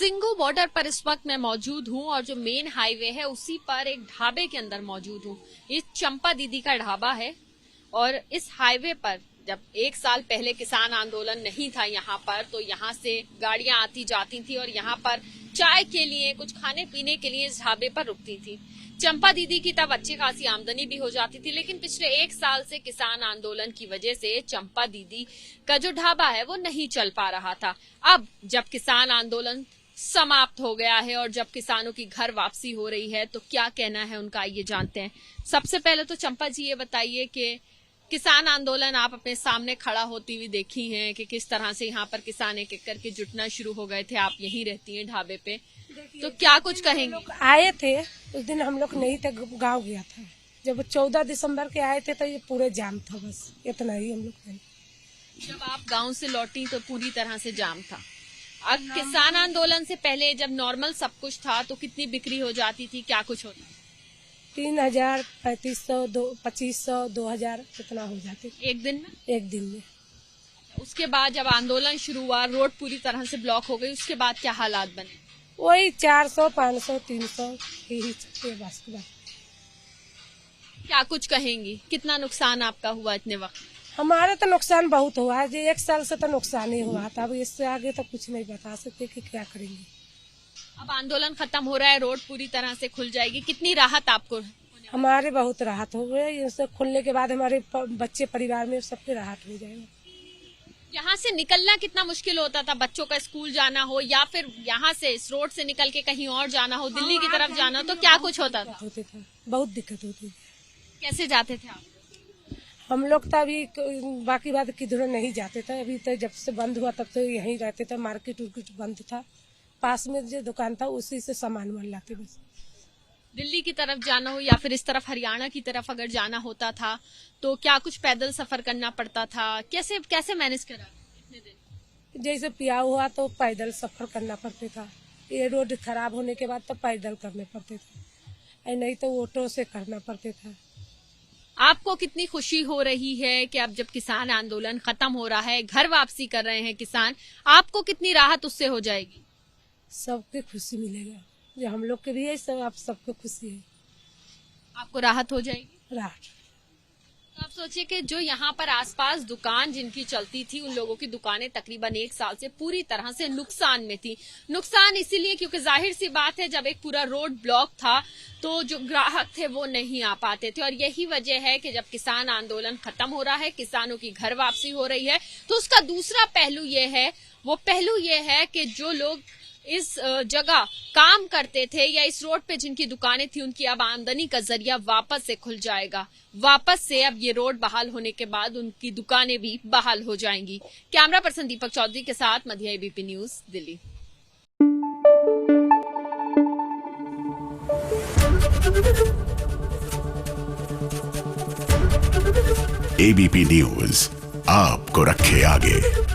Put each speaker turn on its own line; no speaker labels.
Singhu border पर इस वक्त मैं मौजूद हूँ और जो मेन हाईवे है उसी पर एक ढाबे के अंदर मौजूद हूँ। ये चंपा दीदी का ढाबा है और इस हाईवे पर जब एक साल पहले किसान आंदोलन नहीं था यहाँ पर, तो यहाँ से गाड़ियां आती जाती थी और यहाँ पर चाय के लिए, कुछ खाने पीने के लिए इस ढाबे पर रुकती थी। चंपा दीदी की तब अच्छी खासी आमदनी भी हो जाती थी, लेकिन पिछले एक साल से किसान आंदोलन की वजह से चंपा दीदी का जो ढाबा है वो नहीं चल पा रहा था। अब जब किसान आंदोलन समाप्त हो गया है और जब किसानों की घर वापसी हो रही है, तो क्या कहना है उनका, ये जानते हैं। सबसे पहले तो चंपा जी ये बताइए कि किसान आंदोलन आप अपने सामने खड़ा होती हुई देखी हैं कि किस तरह से यहाँ पर किसान एक एक करके जुटना शुरू हो गए थे। आप यहीं रहती हैं ढाबे पे, तो क्या कुछ कहेंगे?
आए थे उस दिन, हम लोग नहीं थे, गांव गया था। जब 14 दिसंबर के आए थे तो ये पूरे जाम था, बस इतना ही हम लोग।
जब आप गांव से लौटी तो पूरी तरह से जाम था। अब किसान आंदोलन से पहले जब नॉर्मल सब कुछ था तो कितनी बिक्री हो जाती थी, क्या कुछ होता?
3000, 3500, 2500, 2000 इतना हो जाते
एक दिन में?
एक दिन में।
उसके बाद जब आंदोलन शुरू हुआ, रोड पूरी तरह से ब्लॉक हो गई, उसके बाद क्या हालात बने?
वही 400, 500, 300 यही चलते बस।
क्या कुछ कहेंगी, कितना नुकसान आपका हुआ इतने वक्त?
हमारा तो नुकसान बहुत हुआ है जी, एक साल से तो नुकसान ही हुआ था। अब इससे आगे तो कुछ नहीं बता सकते कि क्या करेंगे।
अब आंदोलन खत्म हो रहा है, रोड पूरी तरह से खुल जाएगी, कितनी राहत आपको?
हमारे बहुत राहत हो गई, इससे खुलने के बाद हमारे बच्चे परिवार में सबके राहत हो जाएगा।
यहाँ से निकलना कितना मुश्किल होता था, बच्चों का स्कूल जाना हो या फिर यहाँ से इस रोड से निकल के कहीं और जाना हो, दिल्ली की तरफ जाना हो, तो क्या कुछ होता था?
बहुत दिक्कत होती थी।
कैसे जाते थे आप?
हम लोग तो अभी बाकी बात किधर नहीं जाते थे, अभी तो जब से बंद हुआ तब तो यहीं रहते थे। मार्केट उर्केट बंद था, पास में जो दुकान था उसी से सामान वान लाते बस।
दिल्ली की तरफ जाना हो या फिर इस तरफ हरियाणा की तरफ अगर जाना होता था तो क्या कुछ पैदल सफर करना पड़ता था? कैसे मैनेज करा इतने दिन?
जैसे पिया हुआ तो पैदल सफर करना पड़ता था। ये रोड खराब होने के बाद तो पैदल करने पड़ते थे, नहीं तो ऑटो से करना पड़ता था।
आपको कितनी खुशी हो रही है कि अब जब किसान आंदोलन खत्म हो रहा है, घर वापसी कर रहे हैं किसान, आपको कितनी राहत उससे हो जाएगी?
सबके खुशी मिलेगा, जो हम लोग के भी है, सब आप सबको खुशी है।
आपको राहत हो जाएगी?
राहत।
तो आप सोचिए कि जो यहाँ पर आसपास दुकान जिनकी चलती थी, उन लोगों की दुकानें तकरीबन एक साल से पूरी तरह से नुकसान में थी। नुकसान इसीलिए क्योंकि जाहिर सी बात है, जब एक पूरा रोड ब्लॉक था तो जो ग्राहक थे वो नहीं आ पाते थे। और यही वजह है कि जब किसान आंदोलन खत्म हो रहा है, किसानों की घर वापसी हो रही है, तो उसका दूसरा पहलू ये है, वो पहलू ये है कि जो लोग इस जगह काम करते थे या इस रोड पे जिनकी दुकानें थी, उनकी अब आमदनी का जरिया वापस से खुल जाएगा। वापस से अब ये रोड बहाल होने के बाद उनकी दुकानें भी बहाल हो जाएंगी। कैमरा पर्सन दीपक चौधरी के साथ मध्य ABP news, Delhi.
ABP news आपको रखे आगे।